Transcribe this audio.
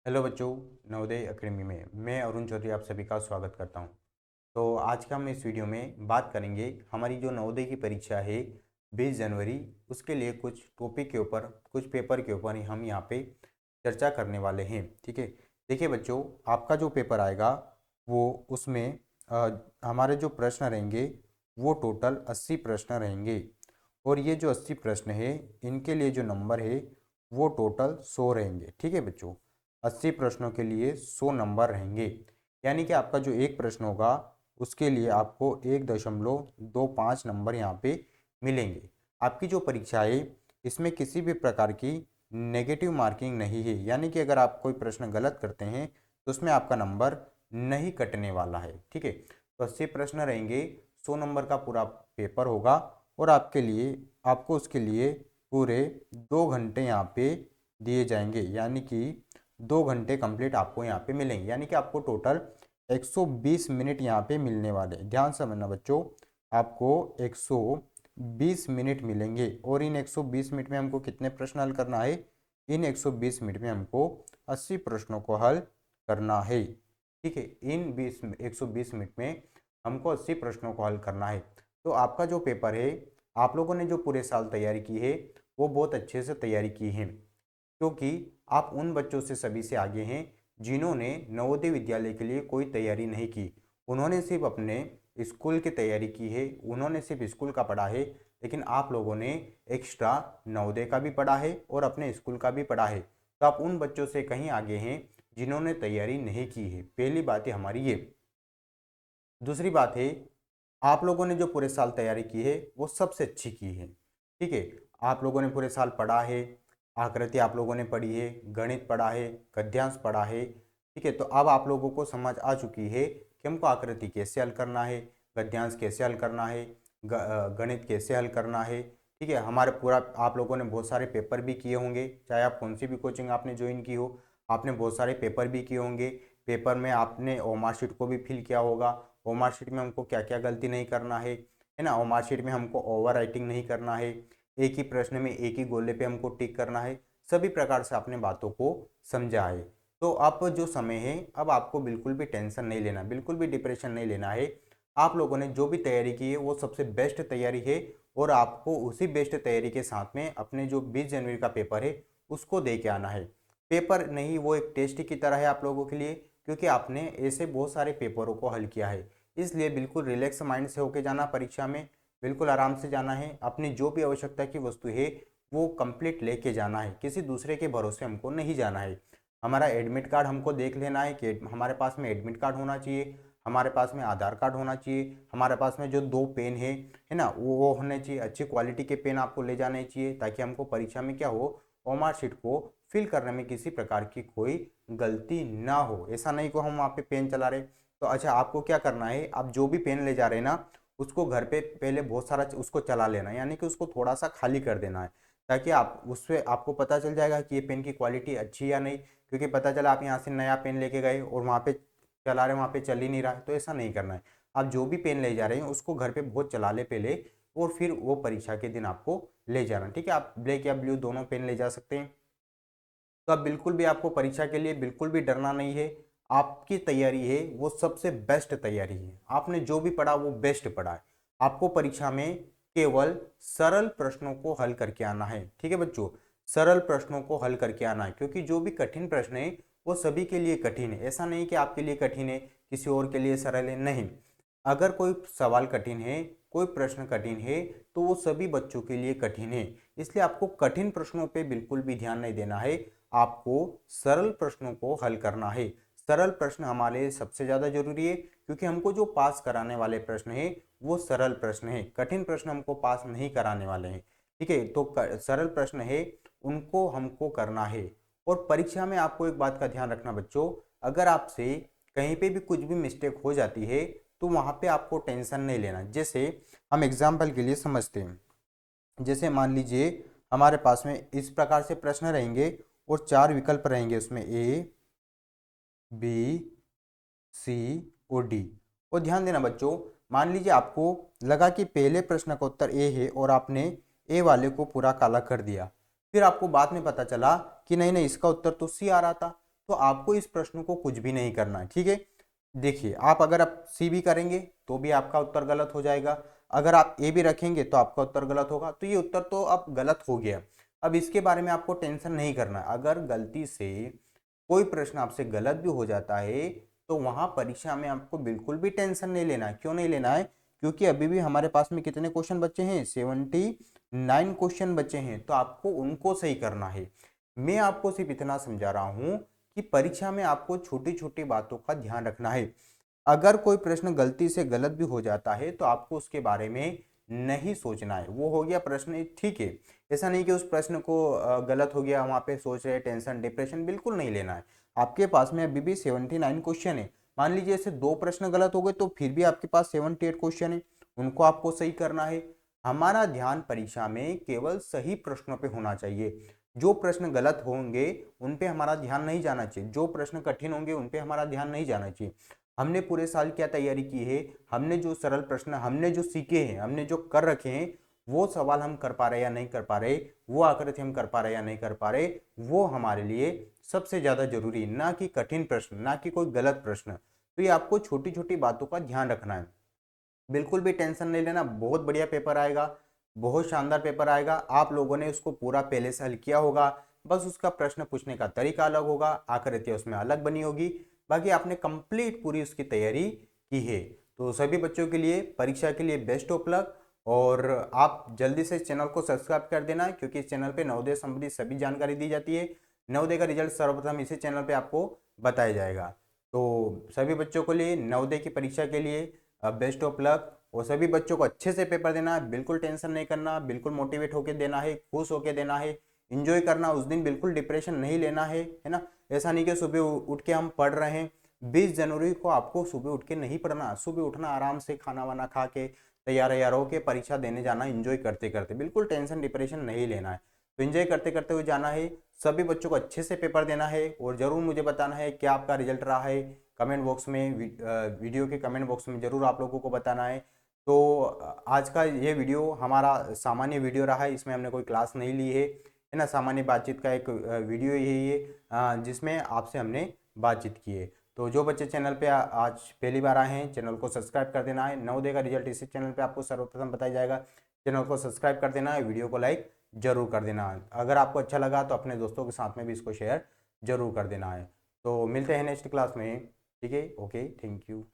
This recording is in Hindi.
हेलो बच्चों, नवोदय अकेडमी में मैं अरुण चौधरी आप सभी का स्वागत करता हूं। तो आज का हम इस वीडियो में बात करेंगे हमारी जो नवोदय की परीक्षा है 20 जनवरी, उसके लिए कुछ टॉपिक के ऊपर, कुछ पेपर के ऊपर हम यहाँ पे चर्चा करने वाले हैं। ठीक है, देखिए बच्चों, आपका जो पेपर आएगा वो उसमें हमारे जो प्रश्न रहेंगे वो टोटल 80 प्रश्न रहेंगे। और ये जो 80 प्रश्न है इनके लिए जो नंबर है वो टोटल 100 रहेंगे। ठीक है बच्चों, 80 प्रश्नों के लिए 100 नंबर रहेंगे। यानी कि आपका जो एक प्रश्न होगा उसके लिए आपको 1.25 नंबर यहाँ पे मिलेंगे। आपकी जो परीक्षा है इसमें किसी भी प्रकार की नेगेटिव मार्किंग नहीं है, यानी कि अगर आप कोई प्रश्न गलत करते हैं तो उसमें आपका नंबर नहीं कटने वाला है। ठीक है, तो 80 प्रश्न रहेंगे, 100 नंबर का पूरा पेपर होगा और आपको उसके लिए पूरे 2 घंटे यहाँ पे दिए जाएंगे। यानी कि 2 घंटे कंप्लीट आपको यहाँ पे मिलेंगे, यानी कि आपको टोटल 120 मिनट यहाँ पे मिलने वाले। ध्यान से समझना बच्चों, आपको 120 मिनट मिलेंगे और इन 120 मिनट में हमको कितने प्रश्न हल करना है? इन 120 मिनट में हमको 80 प्रश्नों को हल करना है। ठीक है, इन 120 मिनट में हमको 80 प्रश्नों को हल करना है। तो आपका जो पेपर है, आप लोगों ने जो पूरे साल तैयारी की है वो बहुत अच्छे से तैयारी की है, क्योंकि आप उन बच्चों से सभी से आगे हैं जिन्होंने नवोदय विद्यालय के लिए कोई तैयारी नहीं की। उन्होंने सिर्फ अपने स्कूल की तैयारी की है, उन्होंने सिर्फ स्कूल का पढ़ा है, लेकिन आप लोगों ने एक्स्ट्रा नवोदय का भी पढ़ा है और अपने स्कूल का भी पढ़ा है। तो आप उन बच्चों से कहीं आगे हैं जिन्होंने तैयारी नहीं की है। पहली बात है हमारी ये। दूसरी बात है, आप लोगों ने जो पूरे साल तैयारी की है वो सबसे अच्छी की है। ठीक है, आप लोगों ने पूरे साल पढ़ा है, आकृति आप लोगों ने पढ़ी है, गणित पढ़ा है, गद्यांश पढ़ा है। ठीक है, तो अब आप लोगों को समझ आ चुकी है कि हमको आकृति कैसे हल करना है, गद्यांश कैसे हल करना है, गणित कैसे हल करना है। ठीक है, हमारे पूरा आप लोगों ने बहुत सारे पेपर भी किए होंगे, चाहे आप कौन सी भी कोचिंग आपने ज्वाइन की हो, आपने बहुत सारे पेपर भी किए होंगे। पेपर में आपने मार्कशीट को भी फिल किया होगा। मार्कशीट में हमको क्या क्या गलती नहीं करना है ना। मार्कशीट में हमको ओवर राइटिंग नहीं करना है, एक ही प्रश्न में एक ही गोले पे हमको टिक करना है। सभी प्रकार से आपने बातों को समझा है। तो अब जो समय है, अब आपको बिल्कुल भी टेंशन नहीं लेना, बिल्कुल भी डिप्रेशन नहीं लेना है। आप लोगों ने जो भी तैयारी की है वो सबसे बेस्ट तैयारी है और आपको उसी बेस्ट तैयारी के साथ में अपने जो 20 जनवरी का पेपर है उसको दे के आना है। पेपर नहीं, वो एक टेस्ट की तरह है आप लोगों के लिए, क्योंकि आपने ऐसे बहुत सारे पेपरों को हल किया है। इसलिए बिल्कुल रिलैक्स माइंड से होके जाना परीक्षा में, बिल्कुल आराम से जाना है। अपनी जो भी आवश्यकता की वस्तु है वो कंप्लीट लेके जाना है, किसी दूसरे के भरोसे हमको नहीं जाना है। हमारा एडमिट कार्ड हमको देख लेना है कि हमारे पास में एडमिट कार्ड होना चाहिए, हमारे पास में आधार कार्ड होना चाहिए, हमारे पास में जो 2 पेन है ना, वो होने चाहिए। अच्छी क्वालिटी के पेन आपको ले जाने चाहिए ताकि हमको परीक्षा में क्या हो, ओमार शीट को फिल करने में किसी प्रकार की कोई गलती ना हो। ऐसा नहीं को हम वहाँ पे पेन चला रहे। तो अच्छा, आपको क्या करना है, आप जो भी पेन ले जा रहे हैं ना उसको घर पे पहले बहुत सारा उसको चला लेना, यानी कि उसको थोड़ा सा खाली कर देना है, ताकि आप उससे आपको पता चल जाएगा कि ये पेन की क्वालिटी अच्छी या नहीं। क्योंकि पता चला आप यहाँ से नया पेन लेके गए और वहाँ पे चला रहे, वहाँ पे चल ही नहीं रहा है, तो ऐसा नहीं करना है। आप जो भी पेन ले जा रहे हैं उसको घर पे बहुत चला ले पहले, और फिर वो परीक्षा के दिन आपको ले जाना। ठीक है, आप ब्लैक या ब्लू दोनों पेन ले जा सकते हैं। तो अब बिल्कुल भी आपको परीक्षा के लिए बिल्कुल भी डरना नहीं है। आपकी तैयारी है वो सबसे बेस्ट तैयारी है, आपने जो भी पढ़ा वो बेस्ट पढ़ा है। आपको परीक्षा में केवल सरल प्रश्नों को हल करके आना है। ठीक है बच्चों, सरल प्रश्नों को हल करके आना है, क्योंकि जो भी कठिन प्रश्न है वो सभी के लिए कठिन है। ऐसा नहीं कि आपके लिए कठिन है किसी और के लिए सरल है, नहीं। अगर कोई सवाल कठिन है, कोई प्रश्न कठिन है, तो वो सभी बच्चों के लिए कठिन है। इसलिए आपको कठिन प्रश्नों पे बिल्कुल भी ध्यान नहीं देना है, आपको सरल प्रश्नों को हल करना है। सरल प्रश्न हमारे लिए सबसे ज्यादा जरूरी है, क्योंकि हमको जो पास कराने वाले प्रश्न है वो सरल प्रश्न है, कठिन प्रश्न हमको पास नहीं कराने वाले हैं। ठीक है, तो सरल प्रश्न है उनको हमको करना है। और परीक्षा में आपको एक बात का ध्यान रखना बच्चों, अगर आपसे कहीं पे भी कुछ भी मिस्टेक हो जाती है तो वहां पे आपको टेंशन नहीं लेना। जैसे हम एग्जाम्पल के लिए समझते हैं, जैसे मान लीजिए हमारे पास में इस प्रकार से प्रश्न रहेंगे और 4 विकल्प रहेंगे उसमें, ए, बी, सी और डी। और ध्यान देना बच्चों, मान लीजिए आपको लगा कि पहले प्रश्न का उत्तर ए है और आपने ए वाले को पूरा काला कर दिया, फिर आपको बाद में पता चला कि नहीं नहीं इसका उत्तर तो सी आ रहा था। तो आपको इस प्रश्न को कुछ भी नहीं करना है, ठीक है। देखिए, आप अगर आप सी भी करेंगे तो भी आपका उत्तर गलत हो जाएगा, अगर आप ए भी रखेंगे तो आपका उत्तर गलत होगा, तो ये उत्तर तो अब गलत हो गया। अब इसके बारे में आपको टेंशन नहीं करना है। अगर गलती से कोई प्रश्न आपसे गलत भी हो जाता है तो वहां परीक्षा में आपको बिल्कुल भी टेंशन नहीं लेना है। क्यों नहीं लेना है? क्योंकि अभी भी हमारे पास में कितने क्वेश्चन बचे हैं? 79 क्वेश्चन बचे हैं, तो आपको उनको सही करना है। मैं आपको सिर्फ इतना समझा रहा हूं कि परीक्षा में आपको छोटी छोटी बातों का ध्यान रखना है। अगर कोई प्रश्न गलती से गलत भी हो जाता है तो आपको उसके बारे में नहीं सोचना है, वो हो गया प्रश्न, ठीक है। ऐसा नहीं कि उस प्रश्न को गलत हो गया वहां पे सोच रहे, टेंशन डिप्रेशन बिल्कुल नहीं लेना है। आपके पास में अभी भी 79 क्वेश्चन है। मान लीजिए ऐसे 2 प्रश्न गलत हो गए तो फिर भी आपके पास 78 क्वेश्चन है, उनको आपको सही करना है। हमारा ध्यान परीक्षा में केवल सही प्रश्नों पे होना चाहिए। जो प्रश्न गलत होंगे उन पे हमारा ध्यान नहीं जाना चाहिए, जो प्रश्न कठिन होंगे उन पे हमारा ध्यान नहीं जाना चाहिए। हमने पूरे साल क्या तैयारी की है? हमने जो सरल प्रश्न हमने जो सीखे हैं, हमने जो कर रखे हैं, वो सवाल हम कर पा रहे या नहीं कर पा रहे, वो आकृति हम कर पा रहे या नहीं कर पा रहे, वो हमारे लिए सबसे ज्यादा जरूरी, ना कि कठिन प्रश्न, ना कि कोई गलत प्रश्न। तो ये आपको छोटी छोटी बातों का ध्यान रखना है। बिल्कुल भी टेंशन नहीं लेना, बहुत बढ़िया पेपर आएगा, बहुत शानदार पेपर आएगा। आप लोगों ने उसको पूरा पहले से हल किया होगा, बस उसका प्रश्न पूछने का तरीका अलग होगा, आकृतियां उसमें अलग बनी होगी, बाकी आपने कंप्लीट पूरी उसकी तैयारी की है। तो सभी बच्चों के लिए परीक्षा के लिए बेस्ट ऑफ लक। और आप जल्दी से इस चैनल को सब्सक्राइब कर देना, क्योंकि इस चैनल पे नवोदय संबंधी सभी जानकारी दी जाती है। नवोदय का रिजल्ट सर्वप्रथम इसी चैनल पे आपको बताया जाएगा। तो सभी बच्चों के लिए नवोदय की परीक्षा के लिए बेस्ट ऑफ लक। और सभी बच्चों को अच्छे से पेपर देना है, बिल्कुल टेंशन नहीं करना, बिल्कुल मोटिवेट होकर देना है, खुश होकर देना है, इंजॉय करना। उस दिन बिल्कुल डिप्रेशन नहीं लेना है ना। ऐसा नहीं कि सुबह उठ के हम पढ़ रहे हैं। 20 जनवरी को आपको सुबह उठ के नहीं पढ़ना, सुबह उठना, आराम से खाना वाना खा के तैयार तैयार होकर परीक्षा देने जाना, इंजॉय करते करते, बिल्कुल टेंशन डिप्रेशन नहीं लेना है। तो इंजॉय करते करते हुए जाना है। सभी बच्चों को अच्छे से पेपर देना है और जरूर मुझे बताना है क्या आपका रिजल्ट रहा है। कमेंट बॉक्स में, वीडियो के कमेंट बॉक्स में जरूर आप लोगों को बताना है। तो आज का ये वीडियो हमारा सामान्य वीडियो रहा है, इसमें हमने कोई क्लास नहीं ली है ना। सामान्य बातचीत का एक वीडियो यही है जिसमें आपसे हमने बातचीत की है। तो जो बच्चे चैनल पे आज पहली बार आए हैं, चैनल को सब्सक्राइब कर देना है। नवोदय का रिजल्ट इसी चैनल पे आपको सर्वप्रथम बताया जाएगा। चैनल को सब्सक्राइब कर देना है, वीडियो को लाइक जरूर कर देना है। अगर आपको अच्छा लगा तो अपने दोस्तों के साथ में भी इसको शेयर जरूर कर देना है। तो मिलते हैं नेक्स्ट क्लास में, ठीक है। Okay, thank you.